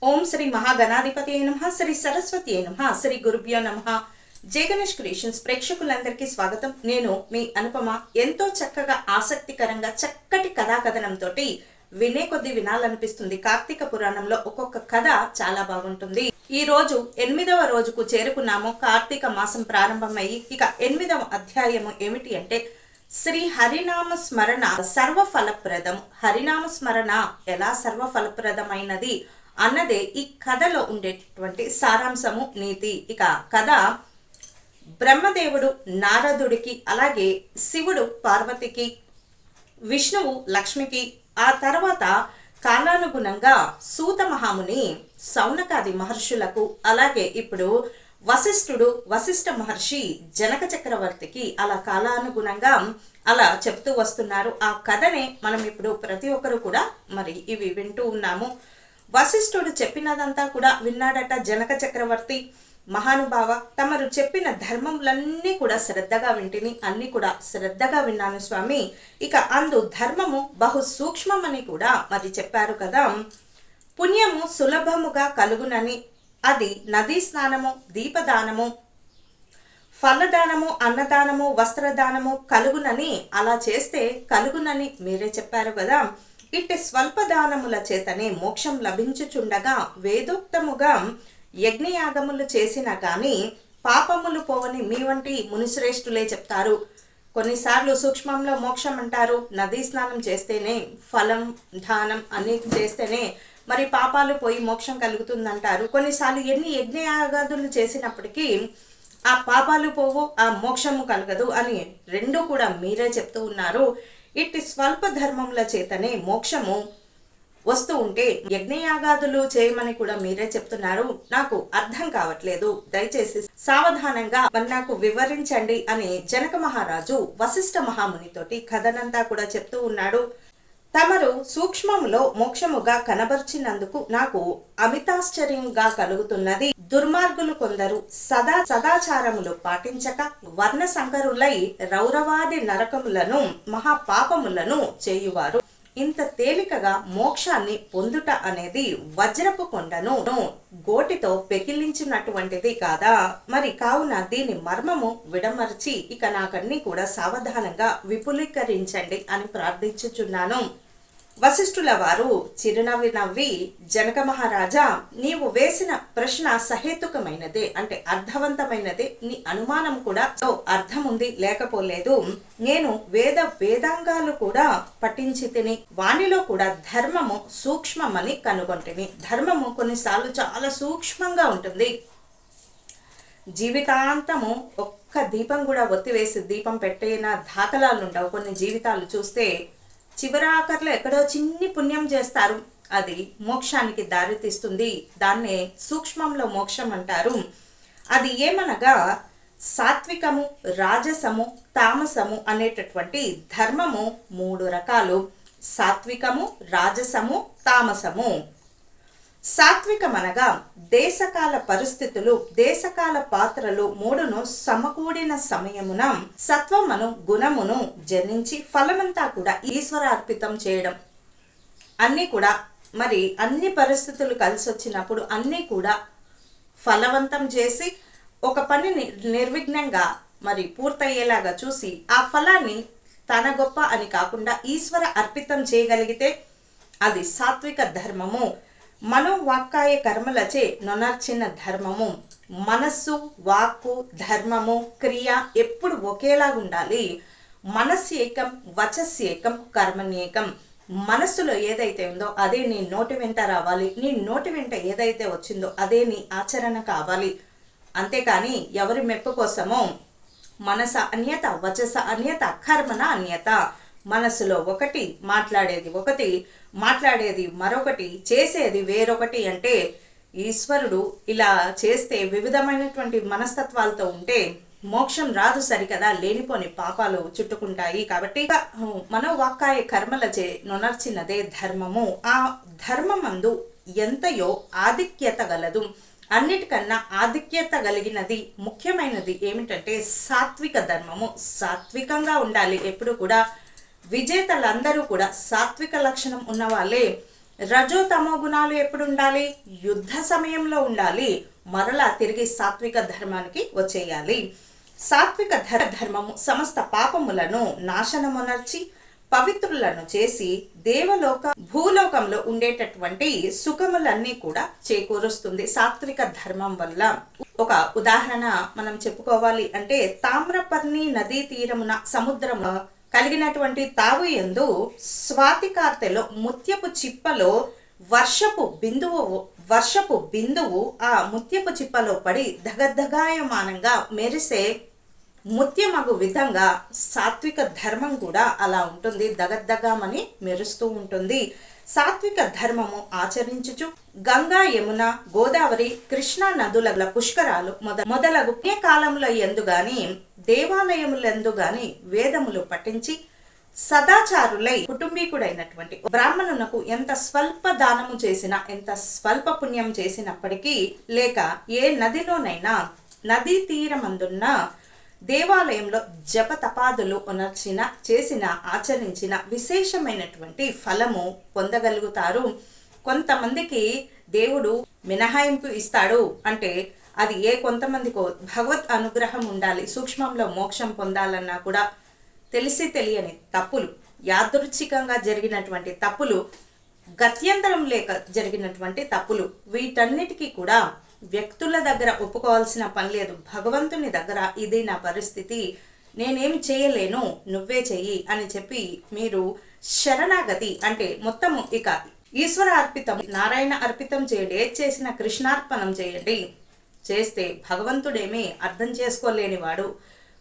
ఓం శ్రీ మహాగణాధిపతి నమః, శ్రీ సరస్వతి నమః, శ్రీ గురుభ్యో నమః. జై గణేష్ క్రియేషన్స్ ప్రేక్షకులందరికీ స్వాగతం. నేను మీ అనుపమ. ఎంతో చక్కగా ఆసక్తికరంగా చక్కటి కథాకథనంతో వినే కొద్ది వినాలనిపిస్తుంది. కార్తీక పురాణంలో ఒక్కొక్క కథ చాలా బాగుంటుంది. ఈ రోజు 8వ రోజుకు చేరుకున్నాము. కార్తీక మాసం ప్రారంభమయ్యి ఇక 8వ అధ్యాయము ఏమిటి అంటే శ్రీ హరినామ స్మరణ సర్వఫలప్రదం. హరినామ స్మరణ ఎలా సర్వఫలప్రదమైనది అన్నదే ఈ కథలో ఉండేటటువంటి సారాంశము, నీతి. ఇక కథ బ్రహ్మదేవుడు నారదుడికి, అలాగే శివుడు పార్వతికి, విష్ణువు లక్ష్మికి, ఆ తర్వాత కాలానుగుణంగా సూత మహాముని సౌనకాది మహర్షులకు, అలాగే ఇప్పుడు వశిష్ఠ మహర్షి జనక చక్రవర్తికి అలా కాలానుగుణంగా అలా చెప్తూ వస్తున్నారు. ఆ కథనే మనం ఇప్పుడు ప్రతి ఒక్కరు కూడా మరి ఇవి వింటూ ఉన్నాము. వశిష్ఠుడు చెప్పినదంతా కూడా విన్నాడట జనక చక్రవర్తి. మహానుభావ, తమరు చెప్పిన ధర్మములన్నీ కూడా శ్రద్ధగా వింటిని, అన్ని కూడా శ్రద్ధగా విన్నాను స్వామి. ఇక అందు ధర్మము బహు సూక్ష్మమని కూడా మరి చెప్పారు కదా. పుణ్యము సులభముగా కలుగునని, అది నదీ స్నానము, దీపదానము, ఫలదానము, అన్నదానము, వస్త్రదానము కలుగునని, అలా చేస్తే కలుగునని మీరే చెప్పారు కదా. ఇట్టి స్వల్పదానముల చేతనే మోక్షం లభించుచుండగా వేదోక్తముగా యజ్ఞయాగములు చేసినా కానీ పాపములు పోవని మీ వంటి మునిశ్రేష్ఠులే చెప్తారు. కొన్నిసార్లు సూక్ష్మంలో మోక్షం అంటారు. నదీ స్నానం చేస్తేనే, ఫలం దానం అన్ని చేస్తేనే మరి పాపాలు పోయి మోక్షం కలుగుతుందంటారు. కొన్నిసార్లు ఎన్ని యజ్ఞయాగాదులు చేసినప్పటికీ ఆ పాపాలు పోవు, ఆ మోక్షము కలగదు అని రెండు కూడా మీరే చెప్తూ ఉన్నారు. ఇట్టి స్వల్ప ధర్మముల చేతనే మోక్షము వస్తూ ఉంటే యజ్ఞయాగాదులు చేయమని కూడా మీరే చెప్తున్నారు. నాకు అర్థం కావట్లేదు, దయచేసి సావధానంగా నాకు వివరించండి అని జనక మహారాజు వశిష్ఠ మహామునితోటి కథనంతా కూడా చెప్తూ ఉన్నాడు. తమరు సూక్ష్మములో మోక్షముగా కనబర్చినందుకు నాకు అమితాశ్చర్యంగా కలుగుతున్నది. దుర్మార్గులు కొందరు సదాచారములు పాటించక వర్ణ సంకరులై రౌరవాది నరకములను, మహాపాపములను చేయువారు. ఇంత తేలికగా మోక్షాన్ని పొందుట అనేది వజ్రపు కొండను గోటితో పెకిలించినటువంటిది కాదా? మరి కావున దీని మర్మము విడమర్చి ఇక నాకన్నీ కూడా సావధానంగా విపులీకరించండి అని ప్రార్థించుచున్నాను. వశిష్ఠుల వారు చిరునవ్వి నవ్వి, జనక మహారాజా, నీవు వేసిన ప్రశ్న సహేతుకమైనదే, అంటే అర్థవంతమైనదే. నీ అనుమానం కూడా అర్థం ఉంది, లేకపోలేదు. నేను వేదాంగాలు కూడా పఠించి తిని వానిలో కూడా ధర్మము సూక్ష్మమని కనుగొంటిని. ధర్మము కొన్నిసార్లు చాలా సూక్ష్మంగా ఉంటుంది. జీవితాంతము ఒక్క దీపం కూడా ఒత్తివేసి దీపం పెట్టిన దాఖలాలు ఉండవు. కొన్ని జీవితాలు చూస్తే చివరాఖర్లో ఎక్కడో చిన్ని పుణ్యం చేస్తారు, అది మోక్షానికి దారితీస్తుంది. దాన్నే సూక్ష్మంలో మోక్షం అంటారు. అది ఏమనగా సాత్వికము, రాజసము, తామసము అనేటటువంటి ధర్మము 3 రకాలు. సాత్వికము, రాజసము, తామసము. సాత్వికమనగా దేశకాల పరిస్థితులు, దేశకాల పాత్రలు 3ను సమకూడిన సమయమున సత్వమును, గుణమును జనించి ఫలమంతా కూడా ఈశ్వరార్పితం చేయడం. అన్నీ కూడా మరి అన్ని పరిస్థితులు కలిసి వచ్చినప్పుడు అన్నీ కూడా ఫలవంతం చేసి ఒక పనిని నిర్విఘ్నంగా మరి పూర్తయ్యేలాగా చూసి ఆ ఫలాన్ని తన గొప్ప అని కాకుండా ఈశ్వర అర్పితం చేయగలిగితే అది సాత్విక ధర్మము. మనోవాక్కాయ కర్మలచే నొనర్చిన ధర్మము. మనస్సు, వాక్కు, ధర్మము, క్రియ ఎప్పుడు ఒకేలాగా ఉండాలి. మనస్యేకం, వచస్యేకం, కర్మణ్యేకం. మనస్సులో ఏదైతే ఉందో అదే నీ నోటి వెంట రావాలి. నీ నోటి వెంట ఏదైతే వచ్చిందో అదే నీ ఆచరణ కావాలి. అంతేకాని ఎవరి మెప్పు కోసమో మనస అన్యత, వచస అన్యత, కర్మణ అన్యత. మనసులో ఒకటి, మాట్లాడేది మరొకటి, చేసేది వేరొకటి. అంటే ఈశ్వరుడు ఇలా చేస్తే వివిధమైనటువంటి మనస్తత్వాలతో ఉంటే మోక్షం రాదు సరికదా, లేనిపోని పాపాలు చుట్టుకుంటాయి. కాబట్టి మనోవాక్కాయ కర్మలచే నొనర్చినదే ధర్మము. ఆ ధర్మమందు ఎంతయో ఆధిక్యత గలదు. అన్నిటికన్నా ఆధిక్యత కలిగినది, ముఖ్యమైనది ఏమిటంటే సాత్విక ధర్మము. సాత్వికంగా ఉండాలి ఎప్పుడు కూడా. విజేతలందరూ కూడా సాత్విక లక్షణం ఉన్న వాళ్ళే రజో తమో గుణాలు ఎప్పుడు ఉండాలి? యుద్ధ సమయంలో ఉండాలి. మరలా తిరిగి సాత్విక ధర్మానికి వచ్చేయాలి. సాత్విక ధర్మము సమస్త పాపములను నాశనమునర్చి పవిత్రులను చేసి భూలోకంలో ఉండేటటువంటి సుఖములన్నీ కూడా చేకూరుస్తుంది సాత్విక ధర్మం వల్ల. ఒక ఉదాహరణ మనం చెప్పుకోవాలి అంటే, తామ్రపర్ణి నదీ తీరమున సముద్రము కలిగినటువంటి తావు యందు స్వాతికార్తెలో ముత్యపు చిప్పలో వర్షపు బిందువు ఆ ముత్యపు చిప్పలో పడి దగదగాయమానంగా మెరిసే ముత్యమగు విధంగా సాత్విక ధర్మం కూడా అలా ఉంటుంది, దగద్దగామని మెరుస్తూ ఉంటుంది. సాత్విక ధర్మము ఆచరించుచు గంగా, యమున, గోదావరి, కృష్ణా నదుల పుష్కరాలు మొదలగు పుణ్యకాలముల యందు గాని దేవాలయములందు గాని వేదములు పఠించి సదాచారులై కుటుంబీకుడైనటువంటి బ్రాహ్మణునకు ఎంత స్వల్ప దానము చేసినా, ఎంత స్వల్ప పుణ్యం చేసినప్పటికీ, లేక ఏ నదిలోనైనా నదీ తీరమందున్న దేవాలయంలో జప తపాదులు ఆచరించిన విశేషమైనటువంటి ఫలము పొందగలుగుతారు. కొంతమందికి దేవుడు మినహాయింపు ఇస్తాడు అంటే అది కొంతమందికో భగవత్ అనుగ్రహం ఉండాలి. సూక్ష్మంలో మోక్షం పొందాలన్నా కూడా తెలిసి తెలియని తప్పులు, యాదృచ్ఛికంగా జరిగినటువంటి తప్పులు, గత్యంతరం లేక జరిగినటువంటి తప్పులు, వీటన్నిటికీ కూడా వ్యక్తుల దగ్గర ఒప్పుకోవాల్సిన పని లేదు. భగవంతుని దగ్గర ఇది నా పరిస్థితి, నేనేమి చేయలేను, నువ్వే చెయ్యి అని చెప్పి మీరు శరణాగతి అంటే మొత్తము ఇక ఈశ్వర అర్పితం, నారాయణ అర్పితం చేయండి. ఏది చేసినా కృష్ణార్పణం చేయండి. చేస్తే భగవంతుడేమీ అర్థం చేసుకోలేనివాడు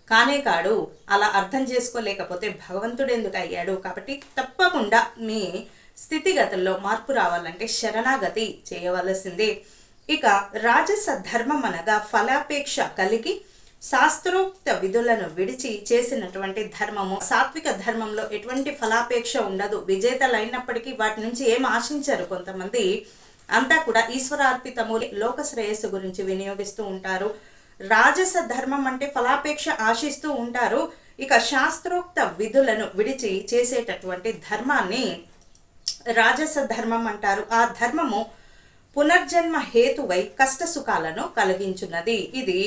కానే కాడు. అలా అర్థం చేసుకోలేకపోతే భగవంతుడు ఎందుకు అయ్యాడు? కాబట్టి తప్పకుండా మీ స్థితిగతుల్లో మార్పు రావాలంటే శరణాగతి చేయవలసిందే. ఇక రాజస ధర్మం అనగా ఫలాపేక్ష కలిగి శాస్త్రోక్త విధులను విడిచి చేసినటువంటి ధర్మము. సాత్విక ధర్మంలో ఎటువంటి ఫలాపేక్ష ఉండదు. విజేతలైనప్పటికీ వాటి నుంచి ఏం ఆశించరు. కొంతమంది అంతా కూడా ఈశ్వరార్పితము, లోక శ్రేయస్సు గురించి వినియోగిస్తూ ఉంటారు. రాజస ధర్మం అంటే ఫలాపేక్ష ఆశిస్తూ ఉంటారు. ఇక శాస్త్రోక్త విధులను విడిచి చేసేటటువంటి ధర్మాన్ని రాజస ధర్మం అంటారు. ఆ ధర్మము పునర్జన్మ హేతువై కష్ట సుఖాలను కలిగించున్నది. ఇది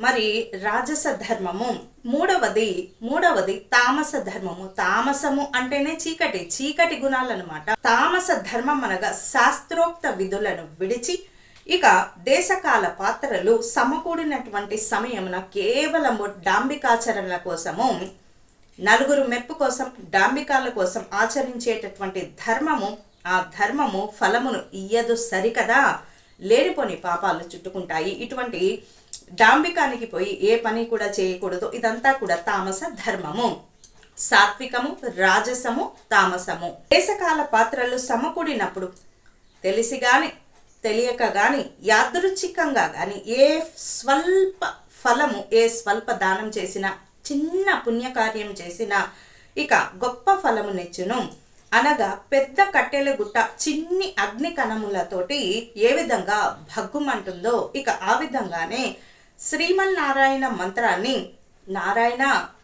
మరి రాజస ధర్మము. మూడవది తామస ధర్మము. తామసము అంటేనే చీకటి గుణాలు అన్నమాట. తామస ధర్మం అనగా శాస్త్రోక్త విధులను విడిచి ఇక దేశకాల పాత్రలు సమకూడినటువంటి సమయమున కేవలము డాంబికాచరణల కోసము, నలుగురు మెప్పు కోసం, డాంబికాల కోసం ఆచరించేటటువంటి ధర్మము. ఆ ధర్మము ఫలమును ఇయ్యదు సరికదా, లేనిపోని పాపాలు చుట్టుకుంటాయి. ఇటువంటి డాంబికానికి పోయి ఏ పని కూడా చేయకూడదు. ఇదంతా కూడా తామస ధర్మము. సాత్వికము, రాజసము, తామసము. దేశకాల పాత్రలు సమకూడినప్పుడు తెలిసి గాని తెలియక గాని యాదృచ్ఛికంగా గాని ఏ స్వల్ప ఫలము, ఏ స్వల్ప దానం చేసినా, చిన్న పుణ్యకార్యం చేసినా ఇక గొప్ప ఫలము నెచ్చును. అనగా పెద్ద కట్టెల గుట్ట చిన్ని అగ్ని కణములతోటి ఏ విధంగా భగ్గుమంటుందో ఇక ఆ విధంగానే శ్రీమన్నారాయణ మంత్రాన్ని నారాయణ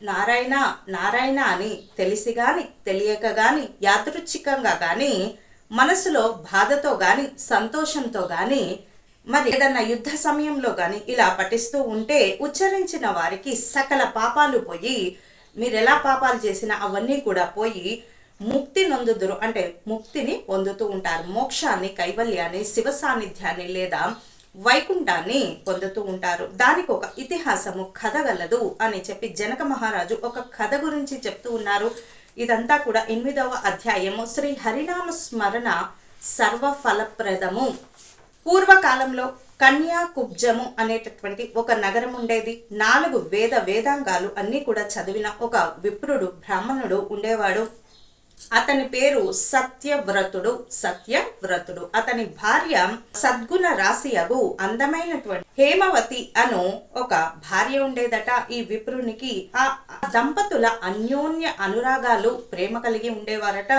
నారాయణ నారాయణ అని తెలిసి గాని తెలియక గాని యాదృచ్ఛికంగా గాని మనసులో బాధతో గాని సంతోషంతో గాని మరి ఏదన్నా యుద్ధ సమయంలో గాని ఇలా పఠిస్తూ ఉంటే ఉచ్చరించిన వారికి సకల పాపాలు పోయి, మీరు ఎలా పాపాలు చేసినా అవన్నీ కూడా పోయి ముక్తి నొందుదురు. అంటే ముక్తిని పొందుతూ ఉంటారు. మోక్షాన్ని, కైవల్యాన్ని, శివ సాన్నిధ్యాన్ని లేదా వైకుంఠాన్ని పొందుతూ ఉంటారు. దానికి ఒక ఇతిహాసము, కథ గలదు అని చెప్పి జనక మహారాజు ఒక కథ గురించి చెప్తూ ఉన్నారు. ఇదంతా కూడా 8వ అధ్యాయము. శ్రీ హరినామ స్మరణ సర్వ ఫలప్రదము. పూర్వకాలంలో కన్యాకుబ్జము అనేటటువంటి ఒక నగరం ఉండేది. 4 వేదాంగాలు అన్నీ కూడా చదివిన ఒక విప్రుడు, బ్రాహ్మణుడు ఉండేవాడు. అతని పేరు సత్యవ్రతుడు. అతని భార్య సద్గుణ రాశియగు అందమైనటువంటి హేమవతి అను ఒక భార్య ఉండేదట ఈ విప్రునికి. ఆ దంపతుల అన్యోన్య అనురాగాలు, ప్రేమ కలిగి ఉండేవారట.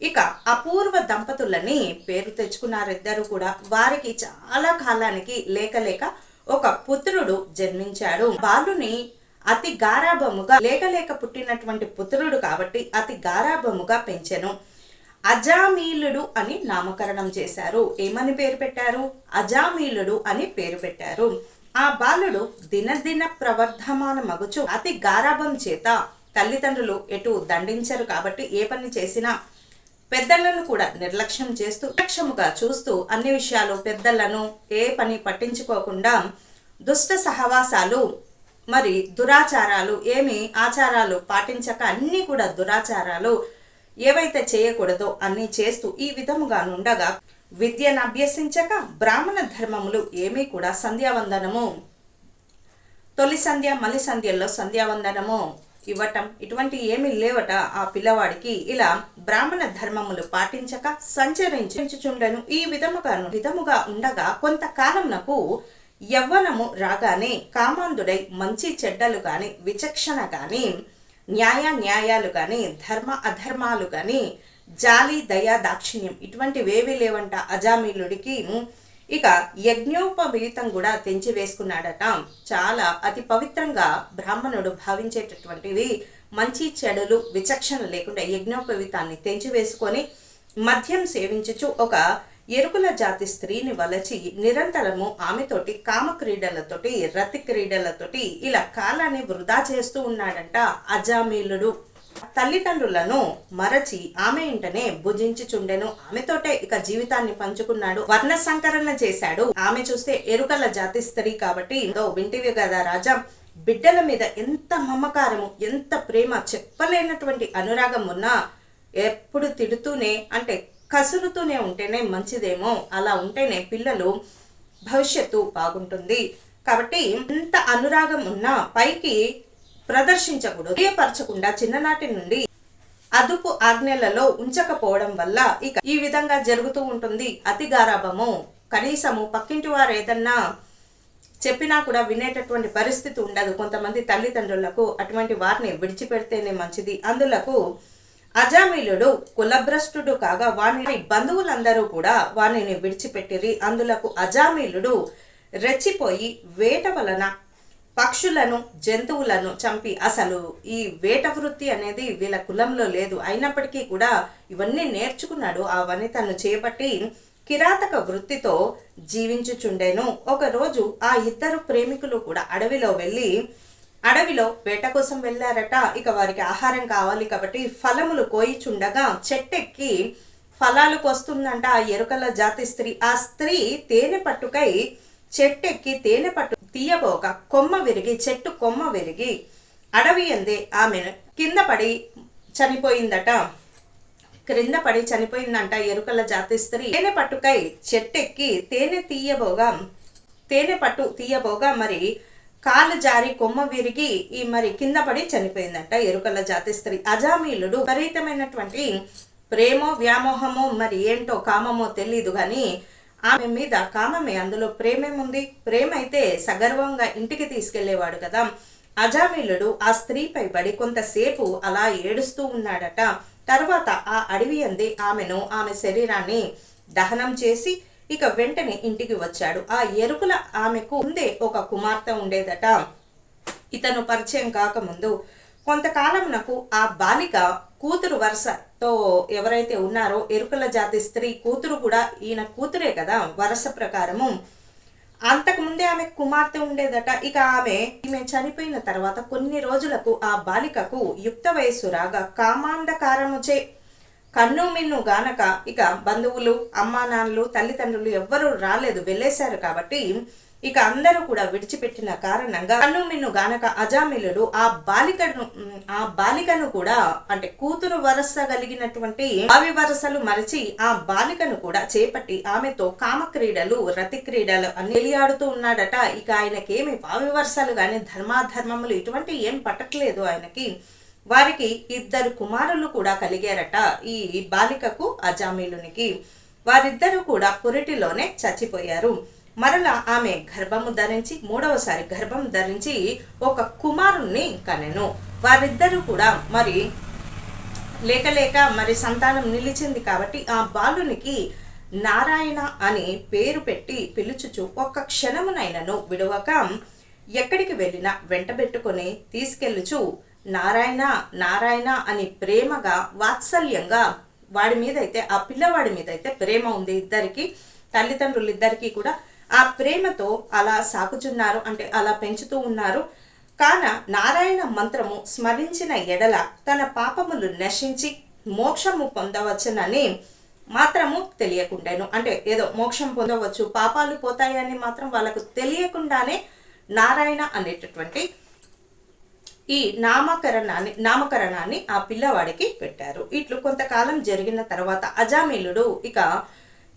ఇక అపూర్వ దంపతులని పేరు తెచ్చుకున్నారు ఇద్దరు కూడా. వారికి చాలా కాలానికి లేక ఒక పుత్రుడు జన్మించాడు. బాలుని అతి గారాభముగా లేక పుట్టినటువంటి పుత్రుడు కాబట్టి అతి గారాభముగా పెంచెను. అజామీలుడు అని నామకరణం చేశారు. ఏమని పేరు పెట్టారు? అజామీలుడు అని పేరు పెట్టారు. ఆ బాలుడు దినదిన ప్రవర్ధమాన మగుచు అతి గారాభం చేత తల్లిదండ్రులు ఎటు దండించరు కాబట్టి ఏ పని చేసినా పెద్దలను కూడా నిర్లక్ష్యం చేస్తూ నిర్లక్ష్యముగా చూస్తూ అన్ని విషయాలు పెద్దలను ఏ పని పట్టించుకోకుండా దుష్ట సహవాసాలు మరి దురాచారాలు ఏమి ఆచారాలు పాటించక అన్నీ కూడా దురాచారాలు ఏవైతే చేయకూడదో అన్నీ చేస్తూ ఈ విధముగా నుండగా విద్యను అభ్యసించక బ్రాహ్మణ ధర్మములు ఏమీ కూడా సంధ్యావందనము తొలి సంధ్య మలి సంధ్యల్లో సంధ్యావందనము ఇవ్వటం ఇటువంటి ఏమీ లేవట ఆ పిల్లవాడికి. ఇలా బ్రాహ్మణ ధర్మములు పాటించక సంచరించుచుండెను. ఈ విధముగా ఉండగా కొంతకాలంనకు యవ్వనము రాగానే కామాంధుడై మంచి చెడ్డలు గాని విచక్షణ గాని న్యాయాలు గాని ధర్మ అధర్మాలు గాని జాలి దయ దాక్షిణ్యం ఇటువంటివేవీ లేవంట అజామీలుడికి. ఇక యజ్ఞోపవీతం కూడా తెంచి వేసుకున్నాడట. చాలా అతి పవిత్రంగా బ్రాహ్మణుడు భావించేటటువంటివి మంచి చెడులు విచక్షణ లేకుండా యజ్ఞోపవీతాన్ని తెంచి వేసుకొని మద్యం సేవించుచు ఒక ఎరుకుల జాతి స్త్రీని వలచి నిరంతరము ఆమెతోటి కామక్రీడలతోటి రతి క్రీడలతోటి ఇలా కాలాన్ని వృధా చేస్తూ ఉన్నాడంట అజామీలుడు. తల్లిదండ్రులను మరచి ఆమె ఇంటనే భుజించుచుండెను. ఆమెతోటే ఇక జీవితాన్ని పంచుకున్నాడు. వర్ణ సంకరణ చేశాడు. ఆమె చూస్తే ఎరుకల జాతి స్త్రీ కాబట్టి వింటివి కదా రాజా, బిడ్డల మీద ఎంత మమకారము ఎంత ప్రేమ చెప్పలేనటువంటి అనురాగం ఉన్నా ఎప్పుడు తిడుతూనే అంటే కసురుతూనే ఉంటేనే మంచిదేమో, అలా ఉంటేనే పిల్లలు భవిష్యత్తు బాగుంటుంది. కాబట్టి ఎంత అనురాగం ఉన్నా పైకి ప్రదర్శించకూడదు. తెలియపరచకుండా చిన్ననాటి నుండి అదుపు ఆజ్ఞలలో ఉంచకపోవడం వల్ల ఇక ఈ విధంగా జరుగుతూ ఉంటుంది. అతి గారాభము, కనీసము పక్కింటి వారు ఏదన్నా చెప్పినా కూడా వినేటటువంటి పరిస్థితి ఉండదు కొంతమంది తల్లిదండ్రులకు. అటువంటి వారిని విడిచిపెడితేనే మంచిది. అందులకు అజామీలుడు కులభ్రష్టుడు కాగా వాని బంధువులందరూ కూడా వానిని విడిచిపెట్టిరి. అందులకు అజామీలుడు రెచ్చిపోయి వేట వలన పక్షులను జంతువులను చంపి, అసలు ఈ వేట వృత్తి అనేది వీళ్ళ కులంలో లేదు, అయినప్పటికీ కూడా ఇవన్నీ నేర్చుకున్నాడు. అవన్నీ తను చేపట్టి కిరాతక వృత్తితో జీవించుచుండెను. ఒకరోజు ఆ ఇద్దరు ప్రేమికులు కూడా అడవిలో వేట కోసం వెళ్ళారట. ఇక వారికి ఆహారం కావాలి కాబట్టి ఫలములు కోయిచుండగా చెట్టెక్కి ఫలాలు కోస్తుందంట ఆ ఎరుకల జాతి స్త్రీ. ఆ స్త్రీ తేనె పట్టుకై చెట్టెక్కి తేనె పట్టు తీయబోక చెట్టు కొమ్మ విరిగి అడవి అందే ఆమె కింద పడి చనిపోయిందంట ఎరుకల జాతి స్త్రీ. తేనె పట్టుకై చెట్టెక్కి తేనె పట్టు తీయబోగా మరి కాలు జారి కొమ్మ విరిగి మరి కింద పడి చనిపోయిందంట ఎరుకల జాతి స్త్రీ. అజామీలుడు విపరీతమైనటువంటి ప్రేమో వ్యామోహమో మరి ఏంటో కామమో తెలీదు కానీ ఆమె మీద కామమే, అందులో ప్రేమేముంది? ప్రేమ అయితే సగర్వంగా ఇంటికి తీసుకెళ్లేవాడు కదా. అజామీలుడు ఆ స్త్రీపై పడి కొంతసేపు అలా ఏడుస్తూ ఉన్నాడట. తర్వాత ఆ అడవి అంది ఆమె శరీరాన్ని దహనం చేసి ఇక వెంటనే ఇంటికి వచ్చాడు. ఆ ఎరుకుల ఆమెకు ముందే ఒక కుమార్తె ఉండేదట. ఇతను పరిచయం కాకముందు కొంతకాలంనకు ఆ బాలిక కూతురు వరుసతో ఎవరైతే ఉన్నారో ఎరుకల జాతి స్త్రీ కూతురు కూడా ఈయన కూతురే కదా వరుస ప్రకారము. అంతకుముందే ఆమె కుమార్తె ఉండేదట. ఇక ఈమె చనిపోయిన తర్వాత కొన్ని రోజులకు ఆ బాలికకు యుక్త వయస్సు రాగా కామాంధకారముచే కన్ను మిన్ను గానక ఇక బంధువులు అమ్మా నాన్నలు తల్లిదండ్రులు ఎవ్వరూ రాలేదు, వెళ్ళేశారు కాబట్టి ఇక అందరూ కూడా విడిచిపెట్టిన కారణంగా కన్ను మిన్ను గానక అజామీలుడు ఆ బాలికను కూడా అంటే కూతురు వరస కలిగినటువంటి అవి వరసలు మరిచి ఆ బాలికను కూడా చేపట్టి ఆమెతో కామక్రీడలు రతి క్రీడలు అన్ని తెలియాడుతూ ఉన్నాడట. ఇక ఆయనకేమి పావి వరసలు గాని ధర్మాధర్మములు ఇటువంటి ఏం పట్టట్లేదు ఆయనకి. వారికి ఇద్దరు కుమారులు కూడా కలిగారట ఈ బాలికకు అజామీలునికి. వారిద్దరూ కూడా పురిటిలోనే చచ్చిపోయారు. మరలా ఆమె మూడవసారి గర్భం ధరించి ఒక కుమారుణ్ణి కనెను. వారిద్దరూ కూడా మరి లేక మరి సంతానం నిలిచింది కాబట్టి ఆ బాలునికి నారాయణ అని పేరు పెట్టి పిలుచుచు ఒక్క క్షణమునైనను విడవక ఎక్కడికి వెళ్ళినా వెంటబెట్టుకొని తీసుకెళ్ళుచు నారాయణ నారాయణ అని ప్రేమగా వాత్సల్యంగా వాడి మీద అయితే, ఆ పిల్లవాడి మీద అయితే ప్రేమ ఉంది. ఇద్దరికి తల్లిదండ్రులు ఇద్దరికి కూడా ఆ ప్రేమతో అలా సాకుచున్నారు, అంటే అలా పెంచుతూ ఉన్నారు. కాన నారాయణ మంత్రము స్మరించిన ఎడల తన పాపములు నశించి మోక్షము పొందవచ్చునని మాత్రము తెలియకుండాను, అంటే ఏదో మోక్షం పొందవచ్చు, పాపాలు పోతాయని మాత్రం వాళ్ళకు తెలియకుండానే నారాయణ అనేటటువంటి ఈ నామకరణాన్ని ఆ పిల్లవాడికి పెట్టారు. ఇట్లు కొంతకాలం జరిగిన తర్వాత అజామిలుడు ఇక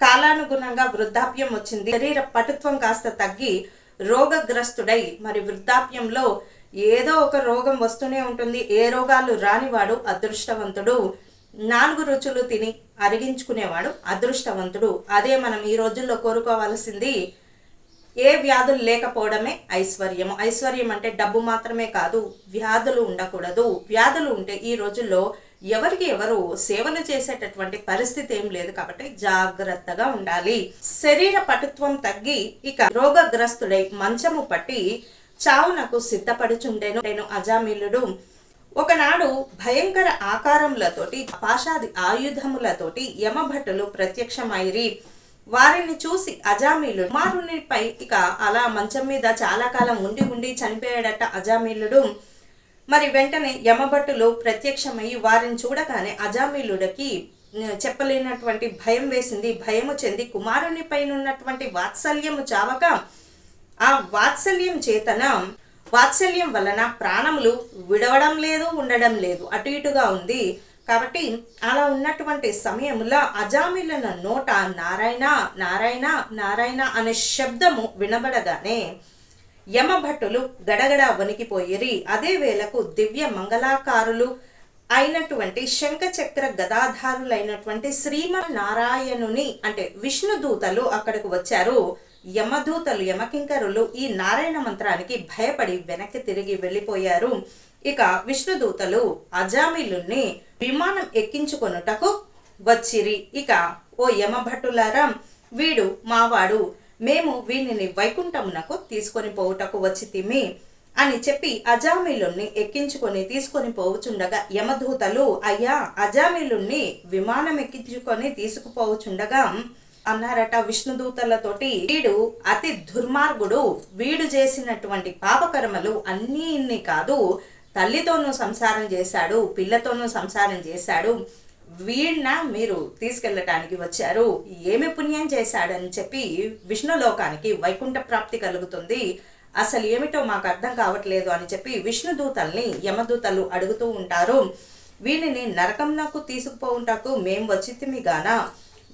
కాలానుగుణంగా వృద్ధాప్యం వచ్చింది. శరీర పటుత్వం కాస్త తగ్గి రోగగ్రస్తుడై, మరి వృద్ధాప్యంలో ఏదో ఒక రోగం వస్తూనే ఉంటుంది. ఏ రోగాలు రానివాడు అదృష్టవంతుడు. 4 రుచులు తిని అరిగించుకునేవాడు అదృష్టవంతుడు. అదే మనం ఈ రోజుల్లో కోరుకోవాల్సింది. ఏ వ్యాధులు లేకపోవడమే ఐశ్వర్యము. ఐశ్వర్యం అంటే డబ్బు మాత్రమే కాదు, వ్యాధులు ఉండకూడదు. వ్యాధులు ఉంటే ఈ రోజుల్లో ఎవరికి ఎవరు సేవలు చేసేటటువంటి పరిస్థితి ఏం లేదు. కాబట్టి జాగ్రత్తగా ఉండాలి. శరీర పటుత్వం తగ్గి ఇక రోగగ్రస్తుడై మంచము పట్టి చావునకు సిద్ధపడుచుండెను అజామిలుడు. ఒకనాడు భయంకర ఆకారములతోటి పాశాది ఆయుధములతోటి యమభటులు ప్రత్యక్షమైరి. వారిని చూసి అజామిలుడు కుమారునిపై ఇక అలా మంచం మీద చాలా కాలం ఉండి చనిపోయాడట అజామిలుడు. మరి వెంటనే యమభటులు ప్రత్యక్షమయ్యి వారిని చూడగానే అజామిలుడికి చెప్పలేనటువంటి భయం వేసింది. భయము చెంది కుమారుని పైన ఉన్నటువంటి వాత్సల్యము చావక ఆ వాత్సల్యం వలన ప్రాణములు విడవడం లేదు, ఉండడం లేదు, అటు ఇటుగా ఉంది. కాబట్టి అలా ఉన్నటువంటి సమయంలో అజామిలున నోట నారాయణ నారాయణ నారాయణ అనే శబ్దము వినబడగానే యమభటులు గడగడ వణికిపోయిరి. అదే వేళకు దివ్య మంగళాకారులు అయినటువంటి శంఖచక్ర గదాధారులైనటువంటి శ్రీమన్నారాయణుని అంటే విష్ణు దూతలు అక్కడికి వచ్చారు. యమదూతలు యమకింకరులు ఈ నారాయణ మంత్రానికి భయపడి వెనక్కి తిరిగి వెళ్ళిపోయారు. ఇక విష్ణుదూతలు అజామిలుని విమానం ఎక్కించుకొనుటకు వచ్చిరి. ఇక ఓ యమభటులారా, వీడు మావాడు, మేము వీనిని వైకుంఠమునకు తీసుకొని పోవుటకు వచ్చితిమి అని చెప్పి అజామిలుని ఎక్కించుకొని తీసుకొని పోవుచుండగా యమదూతలు, అయ్యా అజామిలుని విమానం ఎక్కించుకొని తీసుకుపోవుచుండగా అన్నారట విష్ణుదూతలతోటి, వీడు అతి దుర్మార్గుడు, వీడు చేసినటువంటి పాపకర్మలు అన్నీ ఇన్ని కాదు, తల్లితోనూ సంసారం చేశాడు, పిల్లతోనూ సంసారం చేశాడు, వీడిన మీరు తీసుకెళ్ళటానికి వచ్చారు, ఏమి పుణ్యం చేశాడని చెప్పి విష్ణులోకానికి వైకుంఠ ప్రాప్తి కలుగుతుంది, అసలు ఏమిటో మాకు అర్థం కావట్లేదు అని చెప్పి విష్ణుదూతల్ని యమదూతలు అడుగుతూ ఉంటారు. వీనిని నరకంనకు తీసుకుపోవుటకు మేము వచ్చితిమి గాన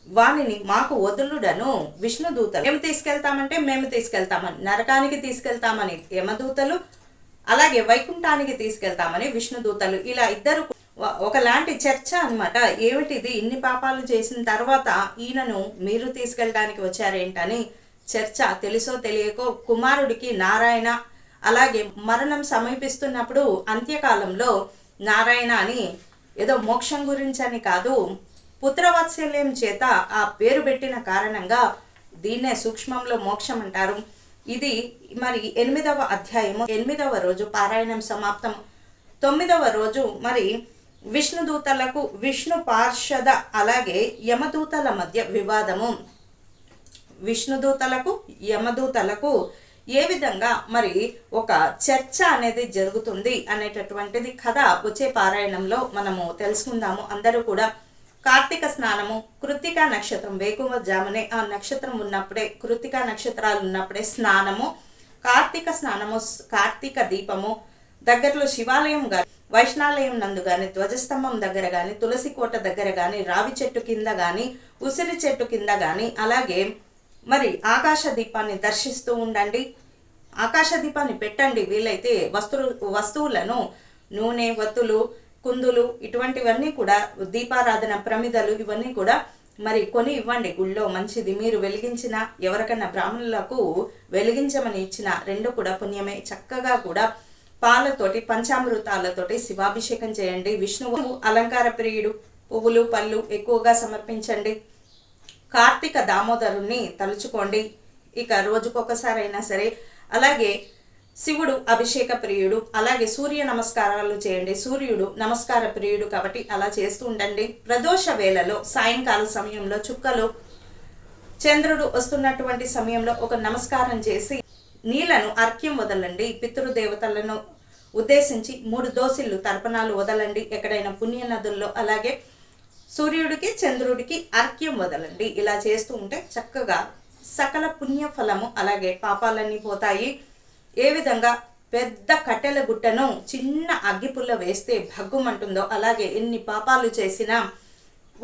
వానిని మాకు వదులుడను విష్ణుదూతలు. మేము తీసుకెళ్తామంటే మేము తీసుకెళ్తామని, నరకానికి తీసుకెళ్తామని యమదూతలు, అలాగే వైకుంఠానికి తీసుకెళ్తామని విష్ణుదూతలు. ఇలా ఇద్దరు ఒకలాంటి చర్చ అన్నమాట. ఏమిటిది, ఇన్ని పాపాలు చేసిన తర్వాత ఈయనను మీరు తీసుకెళ్ళడానికి వచ్చారేంటని చర్చ. తెలుసో తెలియకో కుమారుడికి నారాయణ, అలాగే మరణం సమీపిస్తున్నప్పుడు అంత్యకాలంలో నారాయణ అని ఏదో మోక్షం గురించి అని కాదు, పుత్రవాత్సల్యం చేత ఆ పేరు పెట్టిన కారణంగా దీన్నే సూక్ష్మంలో మోక్షం అంటారు. ఇది మరి 8వ అధ్యాయము 8వ రోజు పారాయణం సమాప్తం. 9వ రోజు మరి విష్ణుదూతలకు విష్ణు పార్షద అలాగే యమదూతల మధ్య వివాదము. విష్ణుదూతలకు యమదూతలకు ఏ విధంగా మరి ఒక చర్చ అనేది జరుగుతుంది అనేటటువంటిది కథ వచ్చే పారాయణంలో మనము తెలుసుకుందాము. అందరూ కూడా కార్తీక స్నానము, కృత్తికా నక్షత్రం వేకువజామునే ఆ నక్షత్రం ఉన్నప్పుడే, కృత్తికా నక్షత్రాలు ఉన్నప్పుడే స్నానము, కార్తీక స్నానము, కార్తీక దీపము, దగ్గరలో శివాలయం కానీ వైష్ణాలయం నందు కానీ ధ్వజస్తంభం దగ్గర కానీ తులసి కోట దగ్గర కానీ రావి చెట్టు కింద కానీ ఉసిరి చెట్టు కింద కానీ అలాగే మరి ఆకాశ దీపాన్ని దర్శిస్తూ ఉండండి. ఆకాశ దీపాన్ని పెట్టండి. వీలైతే వస్తువులను నూనె, వత్తులు, కుందులు ఇటువంటివన్నీ కూడా దీపారాధన ప్రమిదలు ఇవన్నీ కూడా మరి కొని ఇవ్వండి. గుళ్ళో మంచిది. మీరు వెలిగించిన ఎవరికైనా బ్రాహ్మణులకు వెలిగించమని ఇచ్చిన రెండు కూడా పుణ్యమే. చక్కగా కూడా పాలతోటి పంచామృతాలతోటి శివాభిషేకం చేయండి. విష్ణువు అలంకార ప్రియుడు, పువ్వులు పళ్ళు ఎక్కువగా సమర్పించండి. కార్తీక దామోదరుణ్ణి తలుచుకోండి. ఇక రోజుకొకసారి అయినా సరే, అలాగే శివుడు అభిషేక ప్రియుడు, అలాగే సూర్య నమస్కారాలు చేయండి. సూర్యుడు నమస్కార ప్రియుడు కాబట్టి అలా చేస్తూ ఉండండి. ప్రదోష వేళలో సాయంకాల సమయంలో చుక్కలు చంద్రుడు వస్తున్నటువంటి సమయంలో ఒక నమస్కారం చేసి నీళ్లను అర్ఘ్యం వదలండి. పితృదేవతలను ఉద్దేశించి 3 దోసిళ్ళు తర్పణాలు వదలండి ఎక్కడైనా పుణ్య నదుల్లో. అలాగే సూర్యుడికి చంద్రుడికి అర్ఘ్యం వదలండి. ఇలా చేస్తూ ఉంటే చక్కగా సకల పుణ్య ఫలము అలాగే పాపాలన్నీ పోతాయి. ఏ విధంగా పెద్ద కట్టెల గుట్టను చిన్న అగ్గిపుల్ల వేస్తే భగ్గుమంటుందో అలాగే ఎన్ని పాపాలు చేసినా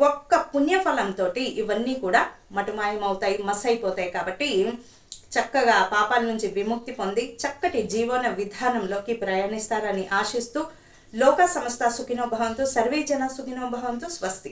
ఒక్క పుణ్యఫలంతో ఇవన్నీ కూడా మటుమాయమవుతాయి, మస్సైపోతాయి. కాబట్టి చక్కగా పాపాల నుంచి విముక్తి పొంది చక్కటి జీవన విధానంలోకి ప్రయాణిస్తారని ఆశిస్తూ లోక సమస్త సుఖినో భవంతు, సర్వే జన సుఖినో భవంతు. స్వస్తి.